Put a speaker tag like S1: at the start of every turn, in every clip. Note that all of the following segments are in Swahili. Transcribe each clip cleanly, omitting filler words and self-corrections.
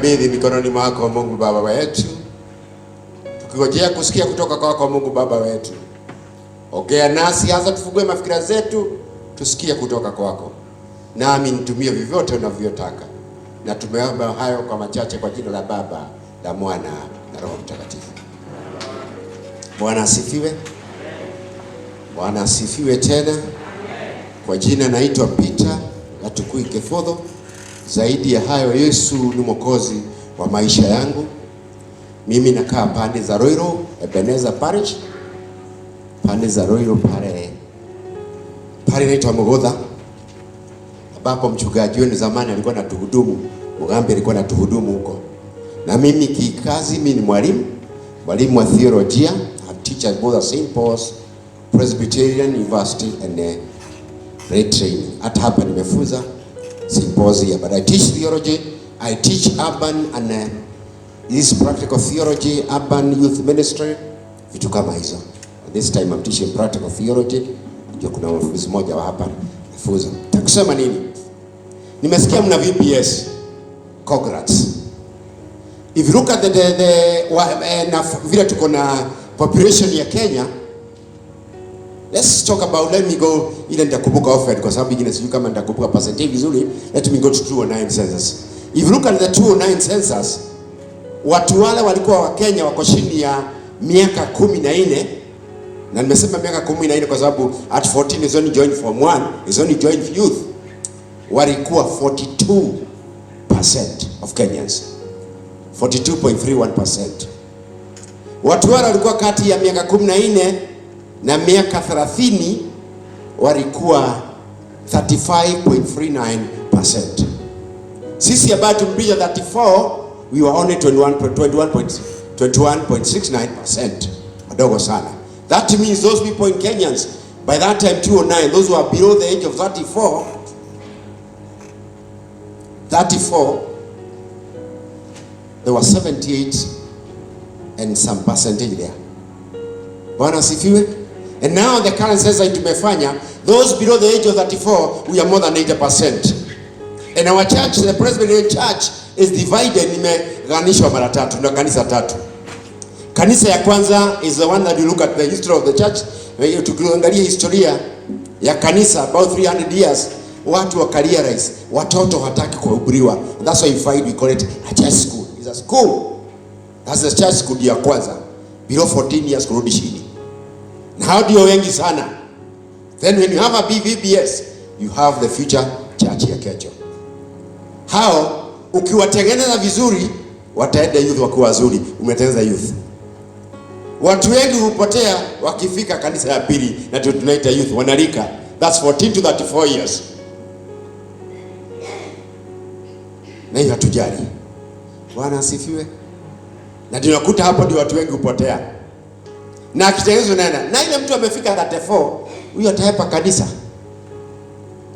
S1: tunajikabidhi mikononi mwako Mungu Baba wetu, tukingojea kusikia kutoka kwako Mungu Baba wetu. Ongea nasi, hasa tufungue mafikira zetu tusikie kutoka kwako, nami nitumie vyovyote unavyotaka. Na tumeomba hayo kwa machache kwa jina la Baba, la Mwana na Roho Mtakatifu. Bwana asifiwe. Bwana asifiwe tena. Kwa jina naitwa Peter Gatukui Kefodho. Zaidi ya hayo, Yesu ni Mwokozi wa maisha yangu. Mimi nakaa pande za Roiro, Ebenezer Parish. Pande za Roiro pale naitwa Mogodha, ambapo mchungaji wenu zamani alikuwa anatuhudumu. Mugambe alikuwa anatuhudumu huko. Na mimi kikazi mimi ni mwalimu wa theolojia. I teach at both St. Paul's Presbyterian University and retraining. Hata hapa nimefunza St. Paul's here, but I teach theology. I teach urban and this practical theology, urban youth ministry, vitu kama hizo. This time I'm teaching practical theology. Ndio kuna wanafunzi mmoja wa hapa nafunza. Takusema nini? Nimesikia mna VBS. Congrats. If you look at vile tuko na population ya Kenya, let's talk about, let me go ile nitakumbuka offered kwa sababu ingine sijui kama nitakumbuka percentage vizuri. Let me go to 209 census. If you look at the 209 census, watu wale walikuwa wa Kenya wako chini ya miaka 14, na nimesema miaka 14 kwa sababu at 14 is only joined form 1, is only joined youth. Walikuwa 42% of Kenyans. 42.31%. Watu wale walikuwa kati ya miaka 14 na miaka 30 walikuwa 35.39%. Sisi ambao tumpija 34, we were only 21.69%. Madogo sana. That means those people in Kenyans by that time 209, those who are below the age of 34, there were 78 and some percentage there. Bwana asifiwe. And now the current census tumefanya, those below the age of 34, we are more than 80%. And our church, the Presbyterian Church, is divided, imeganishwa mara tatu, na kanisa tatu. Kanisa ya kwanza is the one that you look at the history of the church. Tukiangalia historia ya kanisa about 300 years, watu wakarealize watoto hataki kuhubiriwa. That's why you find we call it a church school. It's a school. That's the church school ya kwanza. Below 14 years kurudi chini. Na hao ndio wengi sana. Then when you have a BVBS, you have the future church ya kesho. Hao ukiwatengeneza vizuri, wataenda youth wakiwa wazuri. Umetengeneza youth. Watu wengi hupotea wakifika kanisa ya pili, na tunaita youth wanalika. That's 14 to 34 years. Na hiyo hatujali. Bwana asifiwe. Na tunakuta hapo ndio watu wengi hupotea. Na akitengenezwa na ile mtu amefika 34, huyo atahepa kanisa.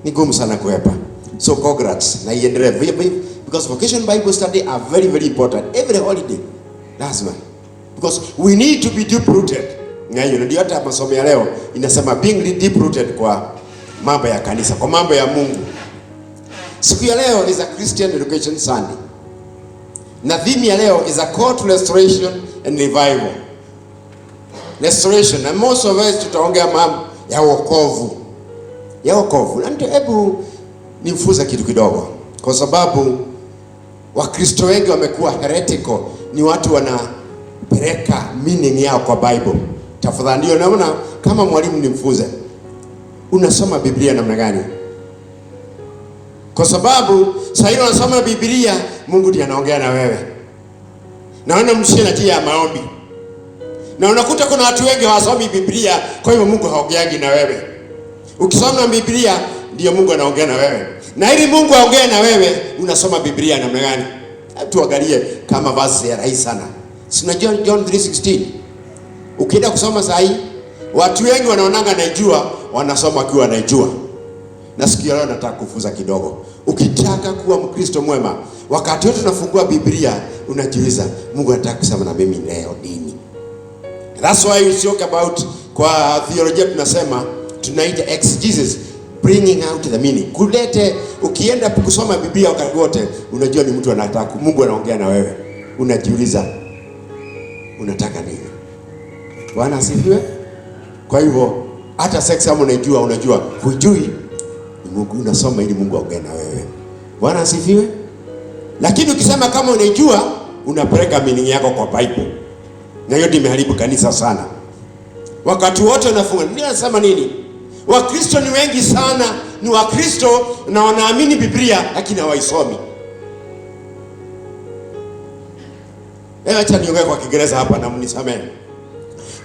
S1: Ni gumu sana kuhepa. So congrats. Na iendelee because vocation Bible study are very very important. Every holiday. Lazima. Because we need to be deep rooted. Na hiyo ndio hata masomo ya leo inasema being deep rooted kwa mambo ya kanisa, kwa mambo ya Mungu. Siku ya leo is a Christian Education Sunday. Na theme ya leo is a call to restoration and revival. Restoration, and most of us tutaongea mambo ya wokovu. Ya wokovu. Na ndio hebu nimfuza kitu kidogo. Kwa sababu Wakristo wengi wamekuwa heretical, ni watu wanapeleka meaning yao kwa Bible. Tafadhali ndio naona kama mwalimu nimfuze. Unasoma Biblia namna gani? Kwa sababu sasa hivi unasoma Biblia, Mungu ndiye anaongea na wewe. Naona mshie na njia ya maombi. Na unakuta kuna watu wengi hawasomi Biblia, kwa hiyo Mungu haongeagi na wewe. Ukisoma Biblia ndio Mungu anaongea na wewe. Na ili Mungu aongee na wewe, unasoma Biblia namna gani? Tuangalie kama verse ya rahisi sana. Sina John 3:16. Ukienda kusoma saa hii, watu wengi wanaonanga naijua, wanasoma akiwa naijua. Na siku ya leo nataka kufuza kidogo. Ukitaka kuwa Mkristo mwema, wakati wote unafungua Biblia, unajiuliza, Mungu anataka kusema na mimi leo nini? That's why we talk about, kwa theology tunasema tunaita exegesis, bringing out the meaning. Kulete, ukienda kusoma Biblia wakati wote, unajua ni mtu anataka, Mungu anaongea na wewe. Unajiuliza, unataka nini? Bwana asifiwe. Kwa hivyo, hata sex kama unajua, hujui, ni Mungu unasoma ili Mungu aongee na wewe. Bwana asifiwe. Lakini ukisema kama unajua, unapeleka meaning yako kwa Bible. Na hiyo imeharibu kanisa sana. Wakati wote unafunga, ninasema nini? Wakristo ni wengi sana, ni Wakristo na wanaamini Biblia lakini hawaisomi. Acha niongee kwa Kiingereza hapa na mnisamehe.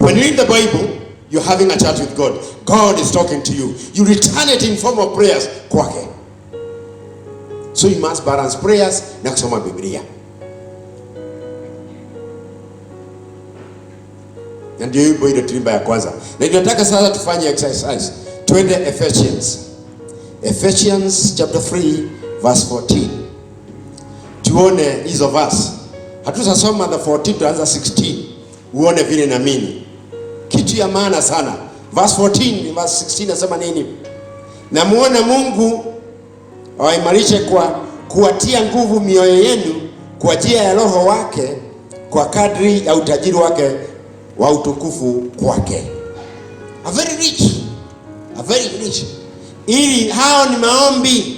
S1: When you read the Bible, you're having a chat with God. God is talking to you. You return it in form of prayers kwake. So you must balance prayers na kusoma Biblia. Na ndio hiyo ile tulimba ya kwanza. Na tunataka sasa tufanye exercise. Twende Ephesians. Ephesians chapter 3 verse 14. Tuone hizo verse. Hatutasoma the 14 tuanza 16. Uone vile na mimi. Kitu ya maana sana. Verse 14 verse 16 nasema nini? Na muone Mungu awaimarishe kwa kuwatia nguvu mioyo yenu kwa njia ya Roho wake kwa kadri ya utajiri wake wa utukufu kwake. A very rich. Ili hao ni maombi.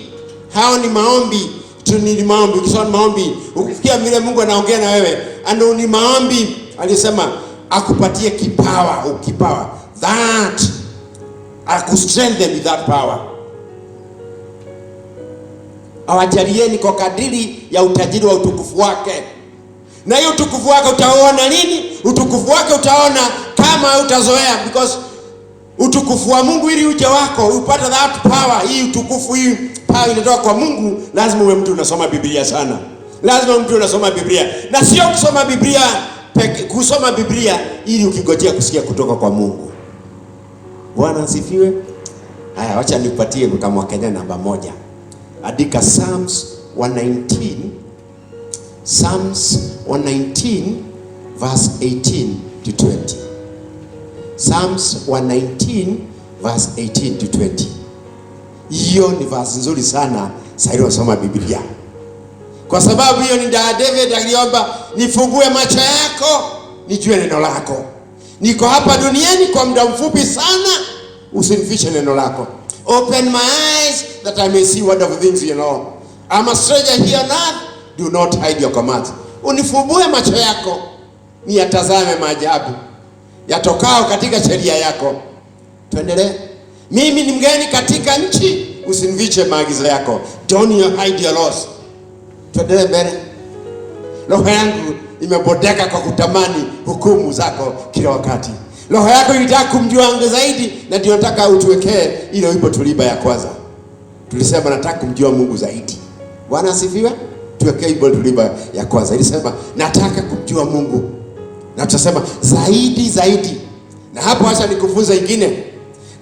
S1: Ni maombi. Ukisoma maombi, ukifikia vile Mungu anaongea na wewe, ni maombi. Alisema akupatie kipawa that akustrengthen with that power. Awajalieni kwa kadiri ya utajiri wa utukufu wake. Na hiyo utukufu wake utaona nini? Utukufu wake utaona kama utazoea, because utukufu wa Mungu ili uje wako, upata that power, hii utukufu, hii power inatoka kwa Mungu, lazima uwe mtu unasoma Biblia sana. Lazima mtu unasoma Biblia. Na sio kusoma Biblia ili ukingojea kusikia kutoka kwa Mungu. Bwana asifiwe. Haya, acha nipatie kama Wakenya namba 1. Andika Psalms 119. Psalms 119 verse 18 to 20. Psalms 119 verse 18 to 20. Hiyo ni verse nzuri sana sasa unasoma Biblia. Kwa sababu hiyo ni David aliomba, nifungue macho yako nijue neno lako. Niko hapa duniani kwa muda mfupi sana, usinifiche neno lako. Open my eyes that I may see wonderful things you know. I'm a stranger here on earth, do not hide your commands. Unifumbue macho yako niyatazame maajabu yatokao katika sheria yako. Tuendelee. Mimi ni mgeni katika nchi, usinifiche maagizo yako. Don't hide your laws. Tuendelee mbele. Roho yangu imebodeka kwa kutamani hukumu zako kila wakati. Roho yako inataka kumjua Mungu zaidi, na ndio nataka utuwekee ile wimbo tuliba ya kwanza. Tulisema nataka kumjua Mungu zaidi. Bwana asifiwe. Tuwekee wimbo tuliba ya kwanza. Ilisema nataka kumjua Mungu. Na tutasema zaidi. Na hapo acha nikufunza ingine.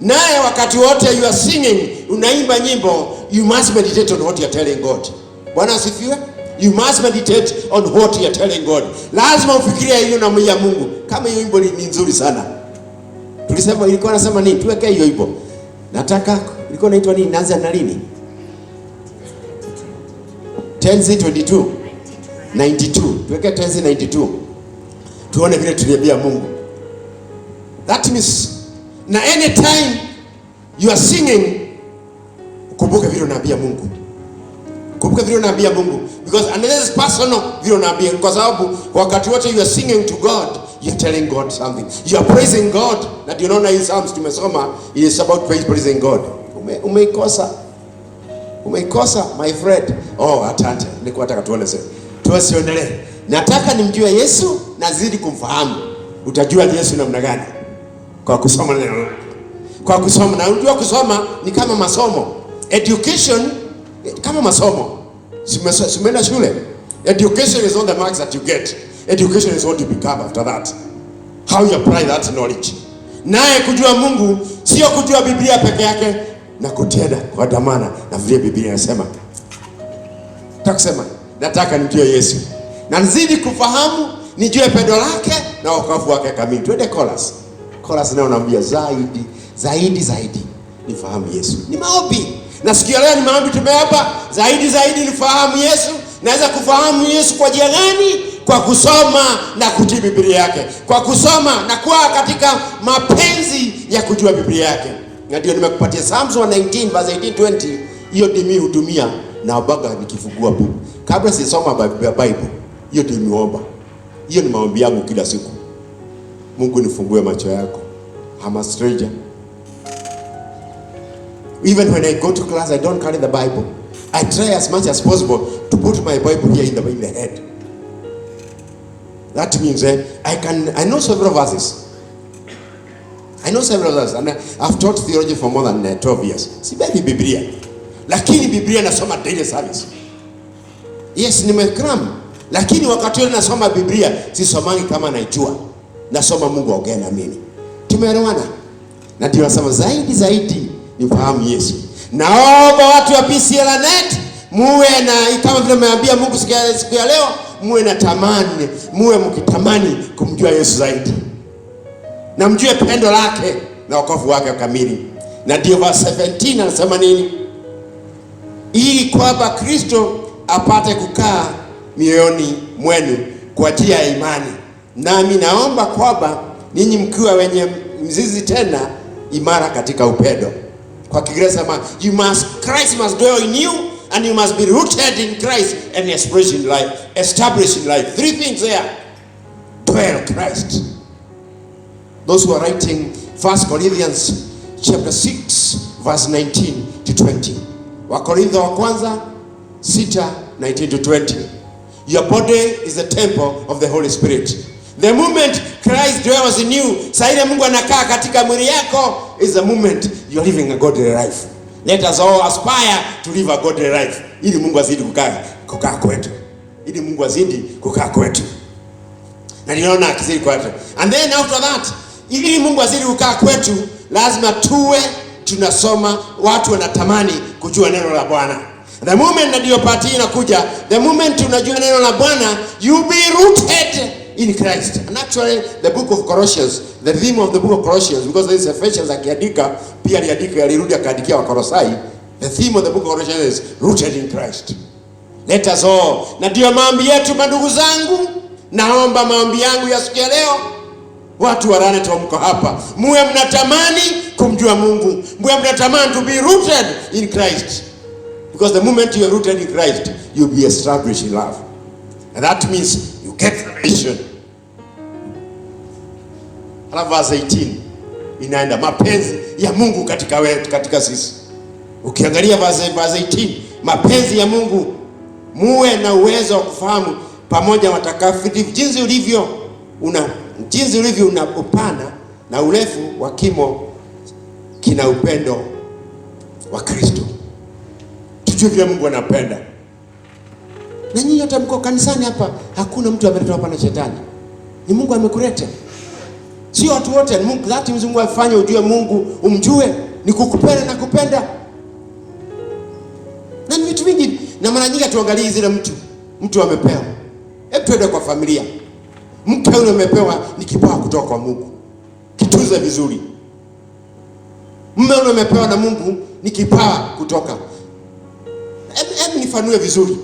S1: Naye wakati wote you are singing, unaimba nyimbo, you must meditate on what you are telling God. Bwana asifiwe. You must meditate on what you are telling God. Lazima ufikirie hiyo na ya Mungu. Kama hiyo wimbo ni nzuri sana. Tulisema ilikuwa nasema nini? Tuweke hiyo wimbo. Nataka ilikuwa inaitwa nini? Naanza na lini? 10:22 92. Tuweke 10:92. Tuone vile tuliambia Mungu. That means na anytime you are singing, kumbuka vile unaambia Mungu. Kumbuka vile unaambia Mungu, because another is personal vile unaambia, kwa sababu wakati wote you are singing to God, you are telling God something. You are praising God. Na you know na in Psalms tumesoma it is about praising God. Umeikosa my friend. Oh, atante. Nilikuwa nataka tuone sasa. Tusiendelee. Nataka nimjue Yesu na zidi kumfahamu. Utajua Yesu namna gani? Kwa kusoma neno. Kwa kusoma, na unajua kusoma ni kama masomo. Education kama masomo. Simeenda shule. Education is not the marks that you get. Education is what you become after that. How you apply that knowledge. Naye kujua Mungu sio kujua Biblia peke yake, na kutenda kwa dhamana na vile Biblia inasema. Takusema nataka nijue Yesu. Na nzidi kufahamu, nijue pendo lake na wokovu wake kamili. Twende chorus. Chorus nao naambia zaidi. nifahamu Yesu. Ni maombi. Na siku ya leo ni maombi tumeapa zaidi nifahamu Yesu. Naweza kufahamu Yesu kwa njia gani? Kwa kusoma na kutii Biblia yake. Kwa kusoma na kuwa katika mapenzi ya kujua Biblia yake. Na ndio nimekupatia Psalms 119 verse 18-20. Hiyo dimi hutumia na wabaga nikifungua Biblia. Kabla sisoma Bible, hiyo ndio niomba. Hiyo ni maombi yangu kila siku. Mungu nifungue macho yako. I'm a stranger. Even when I go to class, I don't carry the Bible. I try as much as possible to put my Bible here in the head. That means I know several verses. I know several verses, and I've taught theology for more than 12 years. Sipendi Biblia, lakini Biblia nasoma daily service. Yes, nimekram, lakini wakati ule nasoma Biblia sisomangi kama naijua. Nasoma Mungu aongee na mimi. Tumeelewana? Na ndio nasema zaidi nifahamu Yesu. Naomba watu wa PCL.net muwe na, kama vile nimeambia Mungu siku ya leo, muwe na tamani, muwe mkitamani kumjua Yesu zaidi. Na mjue pendo lake na wokovu wake kamili. Na ndio verse 17 anasema nini? Ili kwamba Kristo apate kukaa mioyoni mwenu kwa njia ya imani. Nami naomba kwamba ninyi mkiwa wenye mzizi tena imara katika upendo. Kwa Kiingereza Christ must dwell in you, and you must be rooted in Christ and established in life. Three things there. Dwell Christ. Those who are writing 1 Corinthians chapter 6 verse 19-20. Wakorintho wa kwanza 6:19-20. Your body is the temple of the Holy Spirit. The moment Christ dwells in you, saida Mungu anakaa katika mwili yako, is the moment you are living a godly life. Let us all aspire to live a godly life. Ili Mungu azidi kukaa kwetu. Ili Mungu azidi kukaa kwetu. Na niona akizidi kwetu. And then after that, ili Mungu azidi kukaa kwetu, lazima tuwe tunasoma, watu wanatamani kujua neno la Bwana. The moment ndio party inakuja, the moment unajua neno la Bwana, you be rooted in Christ. And actually the book of Colossians, the theme of the book of Colossians, because this is Ephesians akiandika, pia aliandika alirudi akaandikia Wakolosai, the theme of the book of Colossians is rooted in Christ. Let us all. Na ndio maombi yetu ndugu zangu, naomba maombi yangu ya siku ya leo, watu warane tuamko hapa, muwe mnatamani kumjua Mungu, muwe mnatamani to be rooted in Christ. Because the moment you are rooted in Christ, you'll be established in love. And that means you get revelation. Verse 18 inaenda mapenzi ya Mungu katika sisi. Ukiangalia verse 18, mapenzi ya Mungu, muwe na uwezo wa kufahamu pamoja watakatifu jinsi ulivyo una upana na urefu wa kimo kina upendo wa Kristo. Tujue vile Mungu anapenda. Na nyinyi hata mko kanisani hapa, hakuna mtu ameletwa hapa na shetani. Ni Mungu amekuleta. Sio watu wote, ni Mungu. Dhati Mungu afanye ujue Mungu, umjue, ni kukupenda na kupenda. Na ni vitu vingi, na mara nyingi tuangalie zile mtu amepewa. Hebu tuende kwa familia. Mke yule amepewa ni kipawa kutoka kwa Mungu. Kitunze vizuri. Mume yule amepewa na Mungu ni kipawa kutoka. Hebu nifanue vizuri.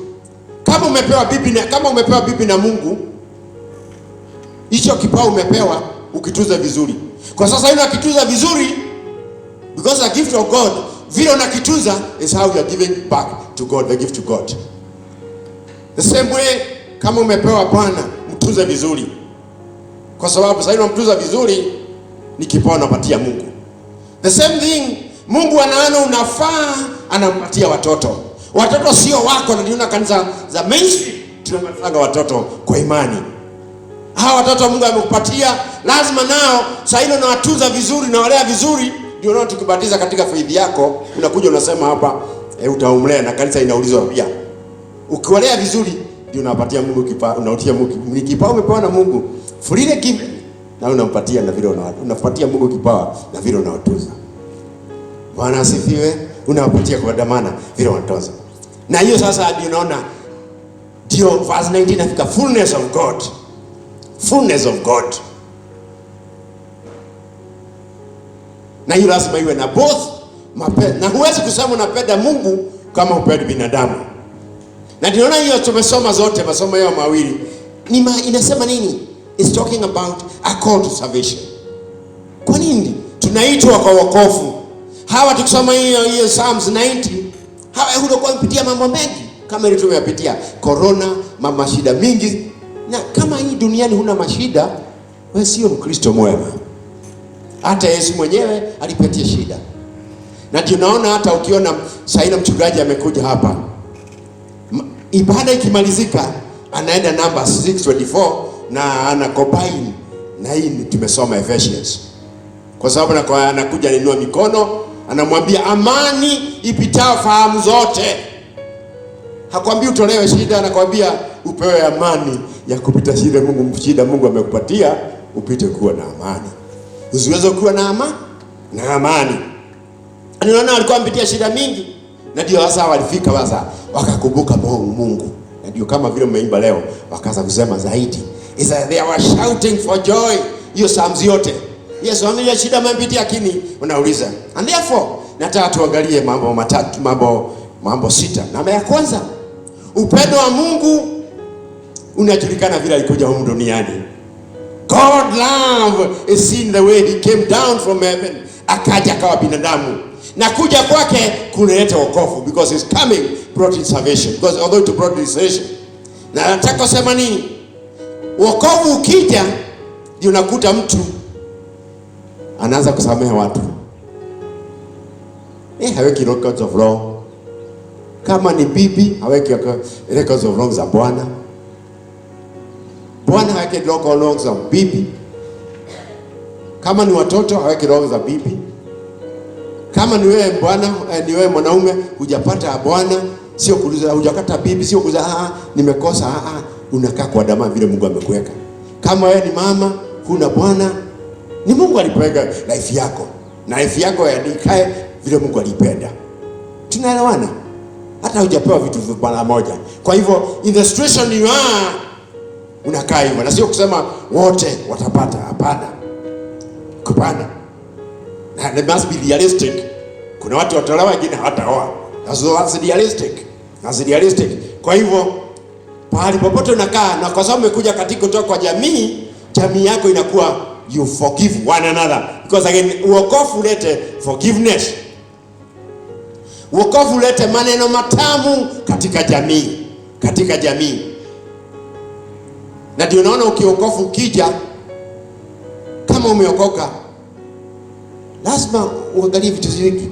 S1: Kama umepewa bibi na Mungu, hicho kipawa umepewa ukitunza vizuri. Kwa sasa hiyo ukitunza vizuri, because a gift of God, vile unakitunza is how you are giving back to God, the gift to God. The same way, kama umepewa Bwana, mtunze vizuri. Kwa sababu sasa unamtunza vizuri ni kipawa unapatia Mungu. The same thing, Mungu anaona unafaa, anampatia watoto. Watoto sio wako, na niona kanisa za mainstream tunamfanga watoto kwa imani. Hawa watoto Mungu amekupatia, lazima nao sasa hilo na watunza vizuri na walea vizuri, ndio nao tukibatiza katika faith yako, unakuja unasema hapa utaumlea, na kanisa inaulizwa pia. Ukiwalea vizuri ndio unapatia Mungu kipawa, unaotia Mungu ni kipawa umepewa na Mungu. Freely given, na unampatia na vile unapatia Mungu kipawa na vile unaotunza. Bwana asifiwe. Unawapatia kwa dhamana vile wanatoza. Na hiyo sasa ndio unaona ndio verse 19 inafika fullness of God. Fullness of God. Na hiyo lazima iwe na both Na huwezi kusema unapenda Mungu kama upendi binadamu. Na tunaona hiyo tumesoma zote masomo yao mawili. Inasema nini? It's talking about a call to salvation. Kwa nini tunaitwa kwa wokovu? Hawa tukisoma hiyo Psalms 90, hawa hulikuwa wamepitia mambo mengi kama ile tumeyapitia. Corona, mama shida mingi. Na kama hii duniani huna mashida, wewe sio Mkristo mwema. Hata Yesu mwenyewe alipitia shida. Na tunaona hata ukiona Saina mchungaji amekuja hapa, ibada ikimalizika anaenda Numbers 6:24 na ana combine na hii tumesoma Ephesians. Kwa sababu anakuja ninua mikono, anamwambia amani ipitao fahamu zote. Hakwambii utolewe shida, anakwambia upewe amani ya kupita shida. Mungu amekupatia upite kuwa na amani. Usiweze kuwa na amani. Anaona alikuwa amepitia shida mingi, na ndio sasa walifika sasa wakakumbuka Mungu. Na ndio kama vile mmeimba leo wakaanza kusema zaidi. Is that they were shouting for joy. Hiyo Psalms yote. Yes, wamenya shida mmepitia, lakini unauliza. And therefore nataka tuangalie mambo matatu, mambo sita. Namba ya kwanza, upendo wa Mungu unajulikana vile alikuja humu duniani. God love is seen the way he came down from heaven, akaja kawa binadamu. Na kuja kwake kunaleta wokovu, because his coming brought in salvation, because although to brought in salvation. Na nataka kusema nini? Wokovu ukija ndio unakuta mtu anaanza kusamehe watu. Haweki records of wrong. Kama ni bibi haweki records of wrong za bwana. Bwana haweki records of wrong za bibi. Kama ni watoto haweki records za bibi. Kama ni wewe bwana, ni wewe mwanaume hujapata bwana, sio kuuliza hujakata bibi, sio kuuliza nimekosa, unakaa kwa dama vile Mungu amekuweka. Kama wewe ni mama huna bwana, ni Mungu alipanga life yako, na life yako yadikae vile Mungu alipenda. Tunaelewana? Hata hujapewa vitu vya bwana moja. Kwa hivyo in the situation you are, unakaa hivyo, na sio kusema wote watapata. Hapana. Kupana. Na they must be realistic. Kuna watu watalawa, wengine hawataoa. That's realistic. That's realistic. Kwa hivyo pahali popote unakaa, na kwa sababu umekuja katika kutoka kwa jamii yako inakuwa you forgive one another, because again wokovu ulete forgiveness. Wokovu ulete maneno matamu katika jamii. Na ndio unaona ukiokovu ukija, kama umeokoka lazima uangalie vitu hivi.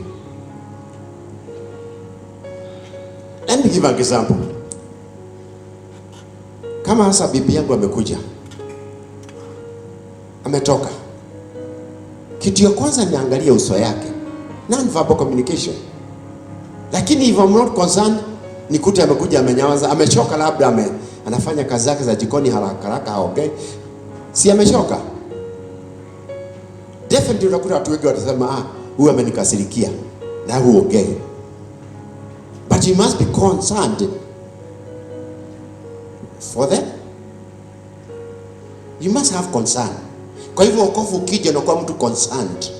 S1: Let me give an example. Kama hasa bibi yangu amekuja, ametoka, kitu ya kwanza niangalie uso yake, non-verbal communication. Lakini if I'm not concerned, nikute amekuja amenyawaza, amechoka, labda anafanya kazi zake za jikoni haraka, okay? Si amechoka. Definitely unakuta watu wengi watasema huyu amenikasirikia, na huo okay. But you must be concerned for them. You must have concern. Kwa hivyo wokovu ukija na kwa mtu concerned.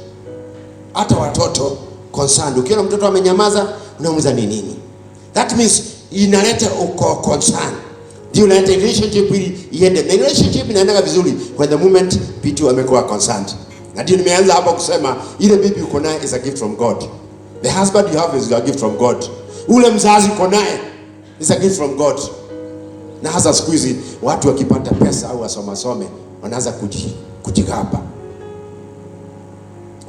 S1: Hata watoto concerned. Ukiona mtoto amenyamaza, unamuuliza ni nini? That means inaleta concern. Ndio inaleta relationship ili iende. Na relationship inaenda vizuri when the moment pitu amekuwa concerned. Na ndio nimeanza hapa kusema ile bibi uko naye is a gift from God. The husband you have is a gift from God. Ule mzazi uko naye is a gift from God. Na hasa siku hizi watu wakipata pesa au wasome wanaanza kujigamba.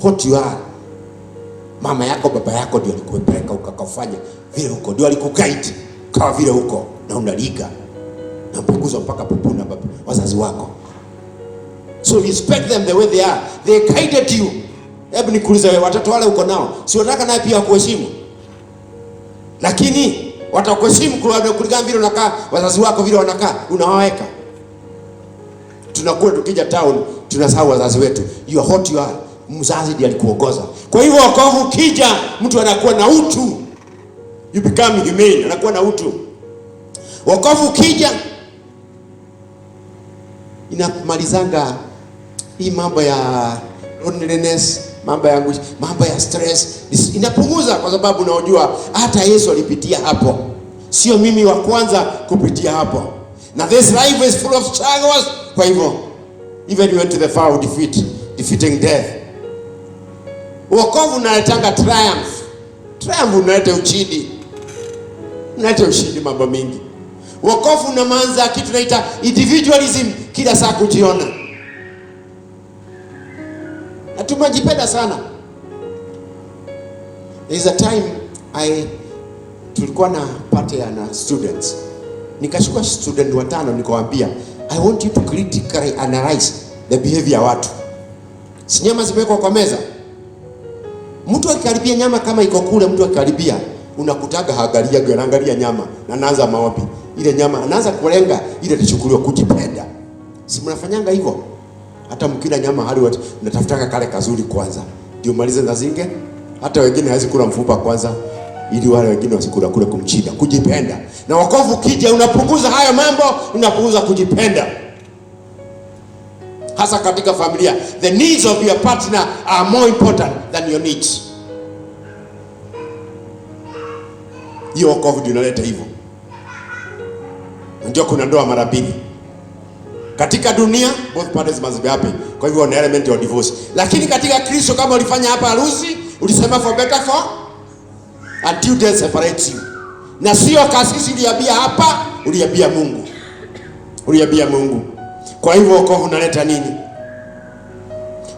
S1: What you are, mama yako baba yako ndio alikupeleka ukakafanya vile huko, ndio alikuguide kama vile huko, na unaliga na mpunguzo mpaka pupuna baba wazazi wako. So respect them the way they are. They guided you. Hebu nikuulize wewe, watoto wale uko nao, si unataka naye pia kuheshimu? Lakini watakuheshimu kulingana vile unakaa, wazazi wako vile wanakaa, unawaweka. Tunakuwa tukija town tunasahau wazazi wetu. You are what you are. Mzazi ndiye alikuongoza. Kwa hivyo wokovu ukija, mtu anakuwa na utu. You become humane, anakuwa na utu. Wokovu ukija inamalizanga hii mambo ya loneliness, mambo ya stress inapunguza, kwa sababu unajua hata Yesu alipitia hapo, sio mimi wa kwanza kupitia hapo. Na this life is full of struggles. Kwa hivyo even you went to the far of defeating death. Wokovu unaletanga triumph. Triumph unaleta ushindi. Unaleta ushindi mambo mingi. Wokovu unaanza kitu tunaita individualism, kila saa kujiona. Na tumejipenda sana. There is a time tulikuwa na party na students. Nikachukua student 5 nikawaambia, I want you to critically analyze the behavior ya watu. Si nyama zimewekwa kwa meza. Mtu akikaribia nyama kama iko kule, mtu akikaribia unakutaga anaangalia nyama na anaanza maombi. Ile nyama anaanza kulenga ile itachukuliwa kujipenda. Si mnafanyanga hivyo? Hata mkila nyama hali wote mnatafutaka kale kazuri kwanza, ndio malize na zinge. Hata wengine hawezi kula mfupa kwanza, ili wale wengine wasikula kule kumchida, kujipenda. Na wokovu kija unapunguza hayo mambo, unapunguza kujipenda. Hasa katika familia, the needs of your partner are more important than your needs. Hiyo wokovu ndio inaleta hivyo. Ndio kuna ndoa mara mbili. Katika dunia both parties must be happy. Kwa hivyo ni element of divorce. Lakini katika Kristo, kama ulifanya hapa harusi, ulisema for better for until death separates you. Na sio kasisi uliambia hapa, uliambia Mungu. Uliambia Mungu. Kwa hivyo wokovu unaleta nini?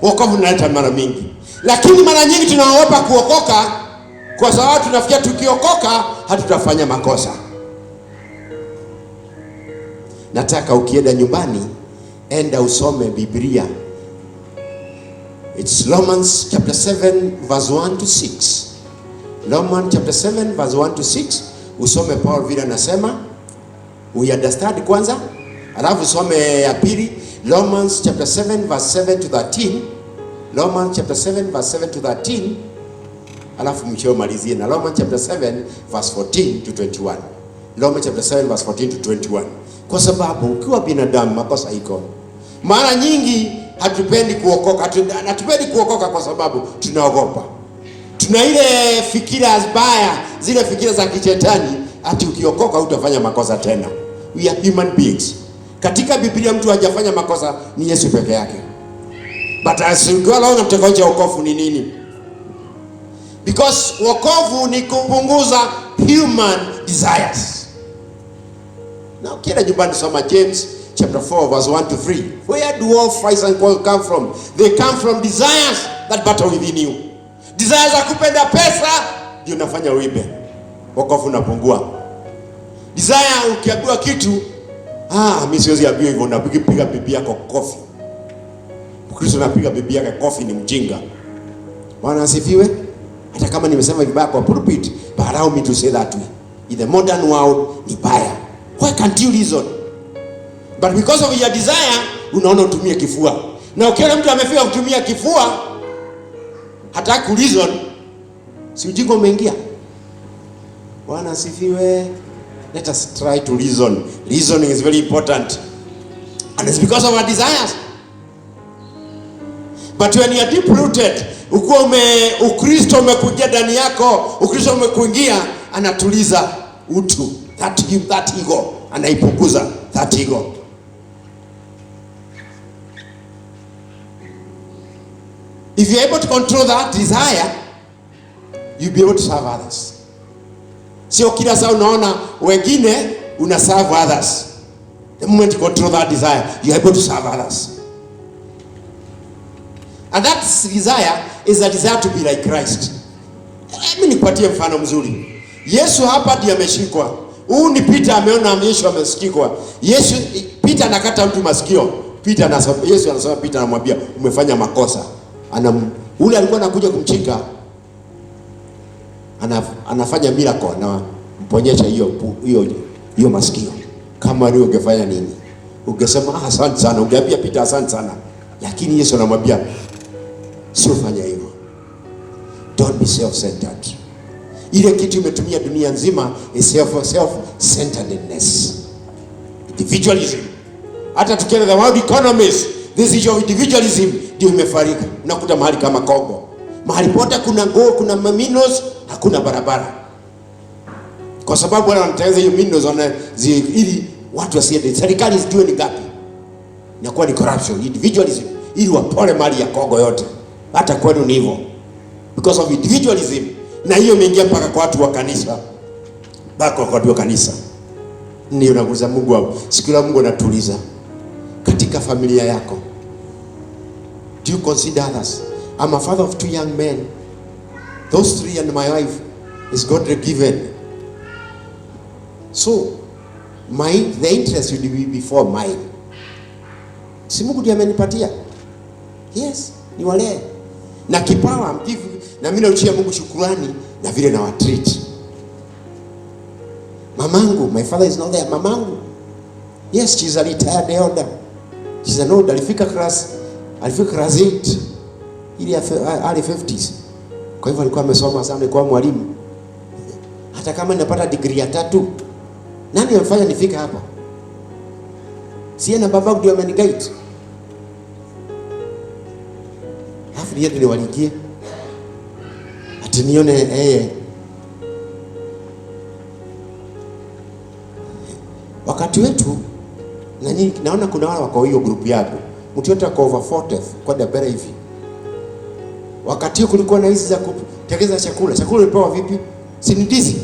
S1: Wokovu unaleta mara mingi. Lakini mara nyingi tunaogopa kuokoka kwa sababu tunafikia tukiokoka hatutafanya makosa. Nataka ukienda nyumbani, enda usome Biblia. It's Romans chapter 7 verse 1 to 6. Romans chapter 7 verse 1 to 6. Usome Paul vile anasema. We understand kwanza. Alafu usome ya pili, Romans chapter 7 verse 7 to 13. Romans chapter 7 verse 7 to 13. Alafu mwisho malizie na Romans chapter 7 verse 14 to 21. Romans chapter 7 verse 14 to 21. Kwa sababu ukiwa binadamu makosa iko. Mara nyingi hatupendi kuokoka, hatupendi kuokoka kwa sababu tunaogopa. Tuna ile fikira mbaya, zile fikira za kishetani, ati ukiokoka utafanya makosa tena. We are human beings. Katika Biblia mtu hajafanya makosa ni Yesu peke yake. But as you go along, mtakoje wokovu ni nini? Because wokovu ni kupunguza human desires. Now ukienda nyumbani soma James chapter 4 verse 1 to 3. Where do all fights and quarrels come from? They come from desires that battle within you. Desires za kupenda pesa ndio unafanya uibe. Wokovu unapungua. Desire ukiambiwa kitu, mimi siwezi ambiwa hivyo, unapiga bibi yako kofi. Kristo anapiga bibi yake kofi, ni mjinga. Bwana asifiwe. Hata kama nimesema vibaya kwa pulpit, but allow me to say that way. In the modern world ni baya. Why can't you reason? But because of your desire, unaona utumie kifua. Na ukiona mtu amefika kutumia kifua, hata ku reason, si ujinga umeingia. Bwana asifiwe. Let us try to reason. Reasoning is very important. And it's because of our desires. But when you are deep rooted, Ukristo umekuja ndani yako, Ukristo umekuingia, anatuliza utu, that ego, anaipunguza that ego. If you're able to control that desire, you'll be able to serve others. Sio kila saa unaona wengine una serve others. The moment you control that desire, you're able to serve others. And that desire is a desire to be like Christ. Mimi nipatie mfano mzuri. Yesu hapa ndiye ameshikwa. Huu ni Peter, ameona Yesu ameshikwa. Peter anakata mtu masikio. Yesu anasema Peter, anamwambia umefanya makosa. Ule alikuwa anakuja kumchika, anafanya miracle na mponyesha hiyo masikio. Kama leo ungefanya nini? Ungesema asante sana, ungeambia Peter asante sana. Lakini Yesu anamwambia sio fanya hivyo. Don't be self-centered. Ile kitu umetumia dunia nzima is self-centeredness. Individualism. Hata tukienda the world economies, this issue of individualism ndio imefarika. Unakuta mahali kama Kongo, Mahali pote kuna go, kuna minos, hakuna barabara. Kwa sababu wale wanatengeneza hiyo minos ili watu wasiende. Serikali isijue ni gapi. Inakuwa ni corruption, individualism, ili wapole mali ya Kongo yote. Hata kwenu ni hivyo. Because of individualism. Na hiyo imeingia mpaka kwa watu wa kanisa. Mpaka kwa watu wa kanisa. Ndio nakuuliza Mungu hapo. Siku ile Mungu anatuliza katika familia yako. Do you consider others? I'm a father of 2 young men. Those 3 and my wife is God given. So the interest will be before mine. Si Mungu ndiye amenipatia. Yes, ni wale. Na kipawa mkivu na mimi nauchia Mungu shukrani na vile na watreat. Mamangu, my father is not there. Mamangu, yes, she's a retired elder. She's an old, alifika class 8 ili early 50s. Kwa hivyo alikuwa amesoma sana, alikuwa mwalimu. Hata kama ninapata degree ya 3, nani amefanya nifike hapa? Si na babangu ndio ameniguide. Hafu yeye ndio walikie. Ati nione wakati wetu na nini, naona kuna wale wako hiyo group yako. Mtu yote kwa over 40 kwa dabara hivi. Wakati kulikuwa na hizi za kutengeneza chakula. Chakula ilipewa vipi? Si ni ndizi.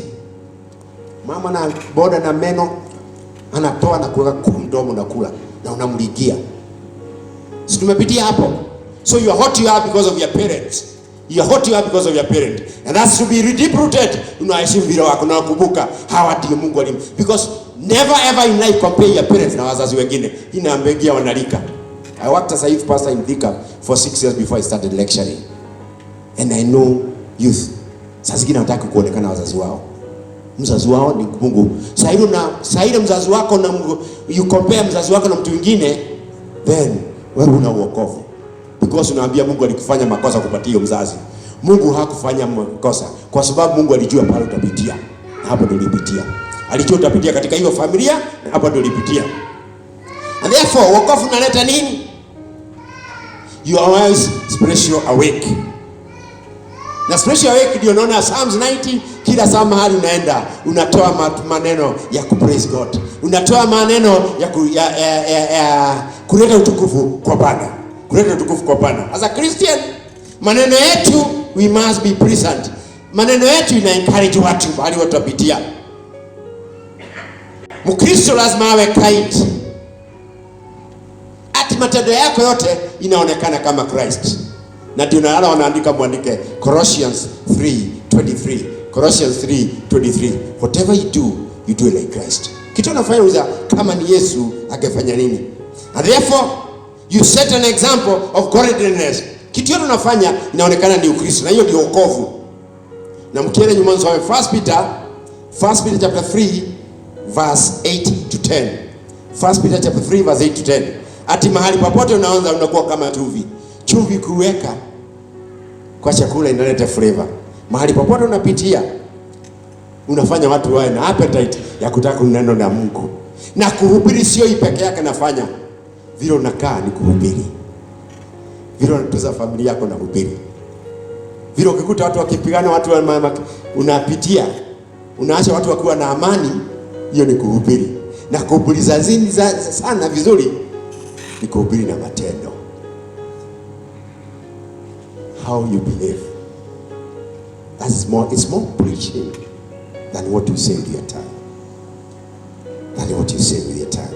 S1: Mama na boda na meno anatoa na kuweka kwa mdomo na kula na unamligia. Si tumepitia hapo. So you are what you are because of your parents. You are what you are because of your parent. And that's to be deep-rooted. Unaheshimu vile wako na kukumbuka hawa ndio Mungu alim. Because never ever in life compare your parents na wazazi wengine. Inaambia wanalika. I worked as a youth pastor in Thika for 6 years before I started lecturing. And I know youth. Sasa zingine wanataka kuonekana wazazi wao. Mzazi wao ni Mungu. Sasa ile mzazi wako na Mungu, you compare mzazi wako na mtu mwingine, then wewe una wokovu. Because unaambia Mungu alikufanya makosa kupatia hiyo mzazi. Mungu hakufanya makosa kwa sababu Mungu alijua pale utapitia. Na hapo ndio ulipitia. Alijua utapitia katika hiyo familia na hapo ndio ulipitia. And therefore wokovu unaleta nini? You are always spiritual awake. Na spiritual awake ndio unaona Psalms 90, kila saa mahali unaenda unatoa maneno ya kupraise God. Unatoa maneno ya kuleta utukufu kwa Bwana. Kuleta utukufu kwa Bwana. As a Christian, maneno yetu we must be present. Maneno yetu ina encourage watu bali watapitia. Mkristo lazima awe kind. Ati matendo yako yote inaonekana kama Christ. Na ndio naona wanaandika muandike Colossians 3:23. Colossians 3:23. Whatever you do it like Christ. Kitu unafanya uza kama ni Yesu angefanya nini? And therefore you set an example of godliness. Kitu yote unafanya inaonekana ni Ukristo na hiyo ndio wokovu. Na mkienda nyuma msome 1 Peter chapter 3 verse 8 to 10. 1 Peter chapter 3 verse 8 to 10. Ati mahali popote unaanza unakuwa kama chumvi. Chumvi kuweka kwa chakula inaleta flavor. Mahali popote unapitia unafanya watu wawe na appetite ya kutaka neno la Mungu. Na kuhubiri sio peke yake nafanya. Vile unakaa ni kuhubiri. Vile unatuza familia yako na kuhubiri. Vile ukikuta watu wakipigana, watu unapitia, unaacha watu wakiwa na amani, hiyo ni kuhubiri. Na kuhubiri sana vizuri ni kuhubiri na matendo. How you believe. It's more preaching than what you say with your tongue.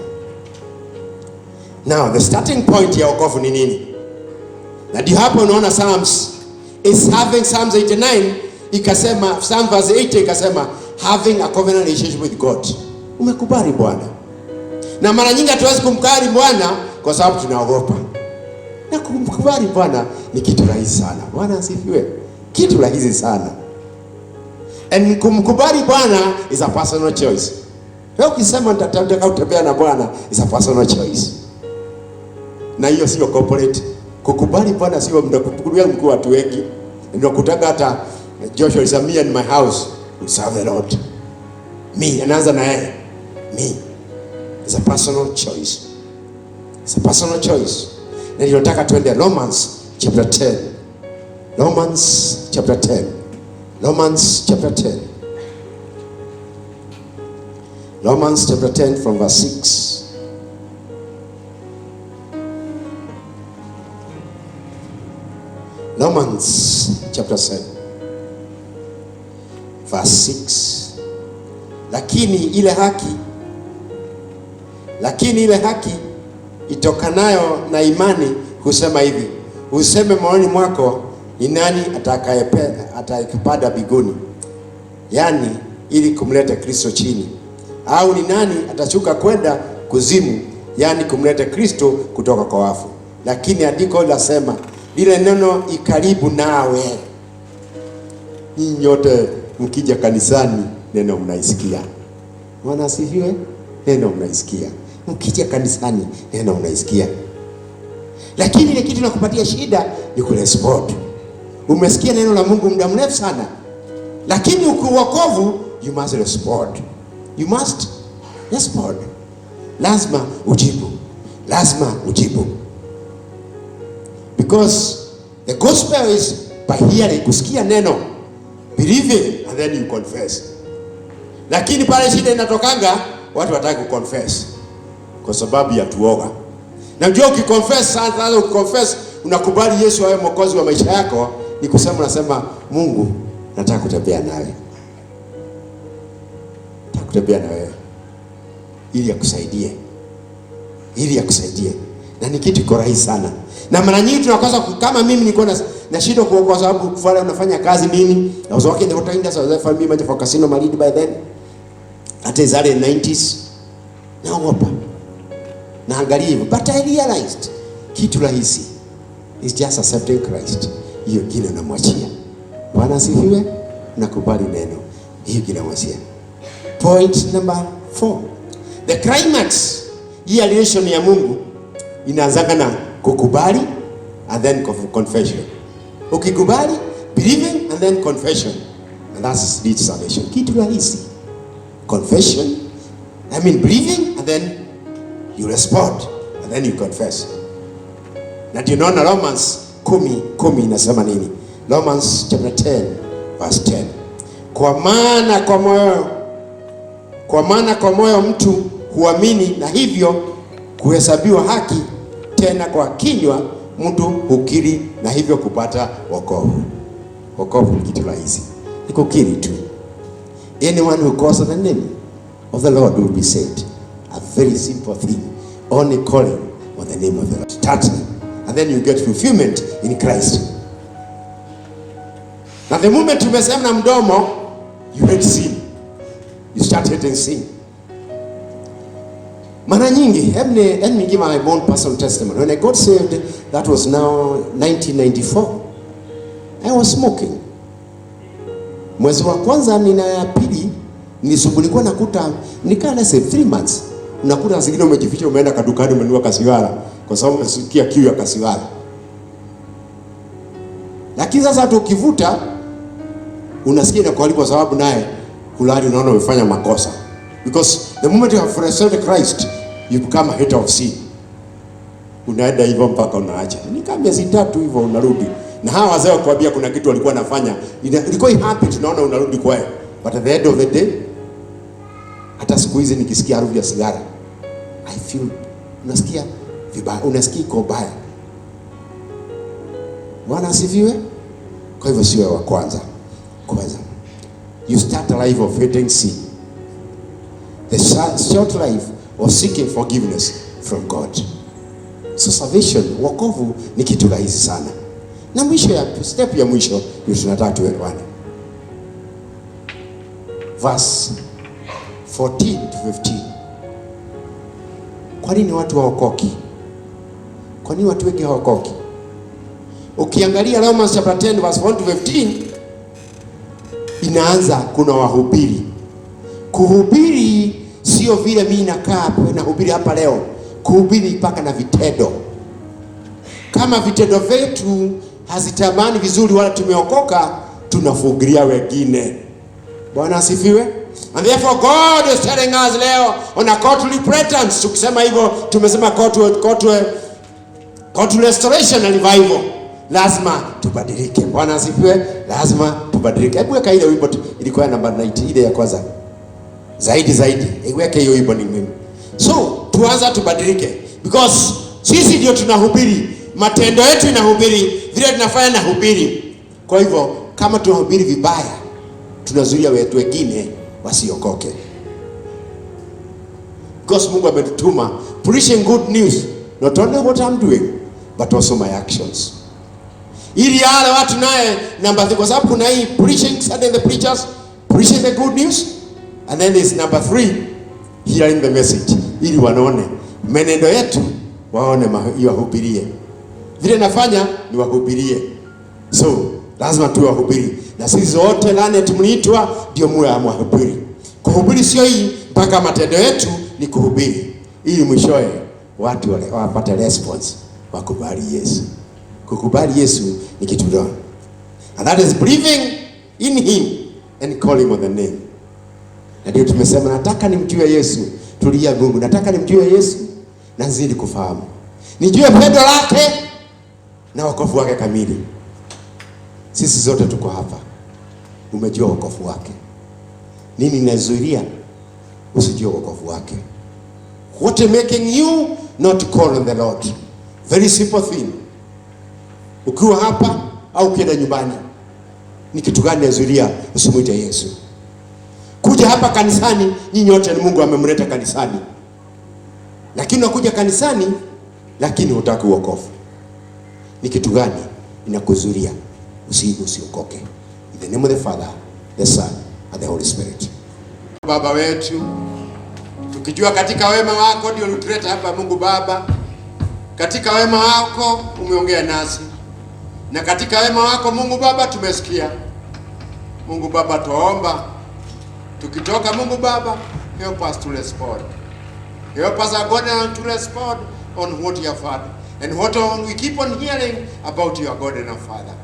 S1: Now, the starting point ya wokovu ni nini? Na ndio hapo unaona Psalms is having Psalms 89 ikasema, Psalm verse 80 ikasema having a covenant relationship with God. Umekubali Bwana. Na mara nyingi hatuwezi kumkubali Bwana kwa sababu tunaogopa. Na kumkubali Bwana ni kitu rahisi sana. Bwana asifiwe. Kitu rahisi sana. And kumkubali Bwana is a personal choice. Wewe ukisema nitataka kutembea na Bwana is a personal choice. Na hiyo sio corporate. Kukubali Bwana sio mnakukulia mkuu watu wengi. Ndio kutaka hata Joshua is me and my house we serve the Lord. Me anaanza na yeye. Me. It's a personal choice. It's a personal choice. Na ninataka tuende Romans chapter 10 Romans chapter 10. Romans chapter 10. Romans chapter 10 from verse 6. Romans chapter 7 verse 6. Lakini ile haki itokanayo na imani husema hivi, useme moyoni mwako, ni nani atakayepanda mbinguni, yani ili kumleta Kristo chini, au ni nani atashuka kwenda kuzimu, yani kumleta Kristo kutoka kwa wafu. Lakini andiko lasema, lile neno ikaribu nawe. Ninyi nyote mkija kanisani neno mnaisikia. Bwana asifiwe. Neno mnaisikia. Mkija kanisani neno mnaisikia. Lakini ile kitu nakupatia shida ni kurespond. Umesikia neno la Mungu muda mrefu sana, lakini ukiwokovu, you must respond. You must respond. Lazima ujibu. Lazima ujibu. Because the gospel is by hearing, kusikia neno, believing, and then you confess. Lakini pale shida inatokanga, watu wataki kuconfess kwa sababu ya tuoga. Na unajua ukiconfess sasa, ukiconfess unakubali Yesu awe mwokozi wa maisha yako, ni kusema unasema, Mungu nataka kutembea nawe. Nataka kutembea na wewe ili akusaidie. Ili akusaidie. Na ni kitu kiko rahisi sana. Na mara nyingi tunakosa, kama mimi niko na shida kwa sababu kufanya unafanya kazi mimi. I was working in the hotel industry, I was for me much for Casino Malindi by then. That is early 90s. Naogopa. Naangalia hivyo. But I realized kitu rahisi is just accepting Christ. Hiyo kile unamwachia. Bwana asifiwe. Nakubali neno. Hiyo kile unamwachia. Point number 4. The climax hii relation ya Mungu inaanza na kukubali and then confession. Ukikubali, believing and then confession. And that's leads salvation. Kitu rahisi. Confession, believing, and then you respond, and then you confess. Na tunaona Romans 10 inasema nini? Romans chapter 10 verse 10. Kwa maana kwa moyo mtu huamini na hivyo kuhesabiwa haki, tena kwa kinywa mtu hukiri na hivyo kupata wokovu. Wokovu ni kitu rahisi. Ni kukiri tu. Anyone who calls on the name of the Lord will be saved. A very simple thing. Only calling on the name of the Lord. Starting. And then you get fulfillment in Christ. Now the moment you mesema na mdomo, you hate sin. You start hating sin. Mara nyingi, let me give my own personal testimony. When I got saved, that was now 1994. I was smoking. Mwezi wa kwanza ya pili nilisumbuliwa nakuta nikaa na 3 months. Unakuta zingine umejificha, umeenda kadukani umenunua kasigara kwa sababu unasikia kiu ya kasigara. Lakini sasa hata ukivuta unasikia na kwa sababu naye kulali unaona umefanya makosa. Because the moment you have accepted Christ, you become a hater of sin. Unaenda hivyo mpaka unaacha. Nikaa miezi 3 hivyo unarudi. Na hawa wazee wakwambia kuna kitu walikuwa nafanya, ilikuwa happy, tunaona unarudi kwae. But at the end of the day, hata siku hizi nikisikia harufu ya sigara, I feel, unasikia vibaya, unasikia iko baya. Bwana asifiwe. Kwa hivyo sio wa kwanza. Kwanza, you start a life of hating sin. The short life of seeking forgiveness from God. So salvation, wokovu ni kitu rahisi sana. Na mwisho step ya mwisho ndio tunataka tuelewane. Verse 14 to 15. Kwa nini watu hawaokoki? Kwa nini watu wengi hawaokoki? Ukiangalia Romans chapter 10 verse 1 to 15, inaanza kuna wahubiri. Kuhubiri sio vile mimi nakaa na hubiri hapa leo. Kuhubiri mpaka na vitendo. Kama vitendo vyetu hazitamani vizuri wala tumeokoka, tunafugilia wengine. Bwana asifiwe. And therefore God is telling us leo on a call to repentance. Tukisema hivyo tumesema call to restoration and revival. lazima tubadilike. Bwana asifiwe. Lazima tubadilike. Hebu weka ile wimbo ilikuwa namba 90 ile ya kwanza. Zaidi. Iweke hiyo wimbo ni mimi. So, tuanza tubadilike because sisi ndio tunahubiri. Matendo yetu inahubiri, vile tunafanya na hubiri. Kwa hivyo, kama tunahubiri vibaya, tunazuia watu wengine wasiokoke. Because Mungu ametutuma preaching good news, not only what I'm doing, but also my actions. Ili wale watu naye number 3, kwa sababu kuna hii preaching, Sunday the preachers preaching the good news, and then there's number 3, hearing the message. Ili wanaone menendo yetu, waone wahubirie. Vile nafanya ni wahubirie. So, lazima tuwe wahubiri. Na sisi wote nane tumeitwa ndio muwe wahubiri. Kuhubiri sio hii mpaka matendo yetu ni kuhubiri. Ili mwishowe watu wapate response, wakubali Yesu. Kukubali Yesu ni kitu gani? And that is believing in him and calling on the name. Na ndio tumesema nataka nimjue Yesu. Tulia Mungu, nataka nimjue Yesu na nzidi kufahamu. Nijue pendo lake na wokovu wake kamili. Sisi zote tuko hapa. Umejua wokovu wake. Nini inazuilia usijue wokovu wake? What is making you not call on the Lord? Very simple thing. Ukiwa hapa au ukienda nyumbani, ni kitu gani inazuilia usimuite Yesu? Kuja hapa kanisani, nyinyi wote ni Mungu amemleta kanisani. Lakini unakuja kanisani lakini hutaki wokovu. Ni kitu gani inakuzuia usiokoke? In the name of the Father, the Son, and the Holy Spirit. Baba wetu, tukijua katika wema wako ndio ulituleta hapa. Mungu Baba, katika wema wako umeongea nasi, na katika wema wako Mungu Baba tumesikia. Mungu Baba, tuomba tukitoka, Mungu Baba, help us to respond. Help us, God, to respond on what you have heard and what we keep on hearing about your God and our Father.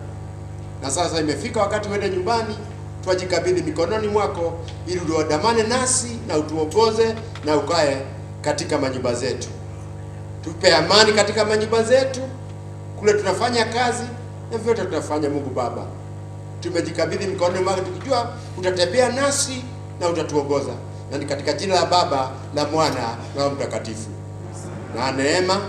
S1: Na sasa imefika wakati uende nyumbani, twajikabidhi mikononi mwako ili uandamane nasi na utuongoze na ukae katika manyumba zetu. Tupe amani katika manyumba zetu, kule tunafanya kazi na vyote tunafanya. Mungu Baba, tumejikabidhi mikononi mwako tukijua utatembea nasi na utatuongoza. Na ni katika jina la Baba, la Mwana na Roho Mtakatifu. Na neema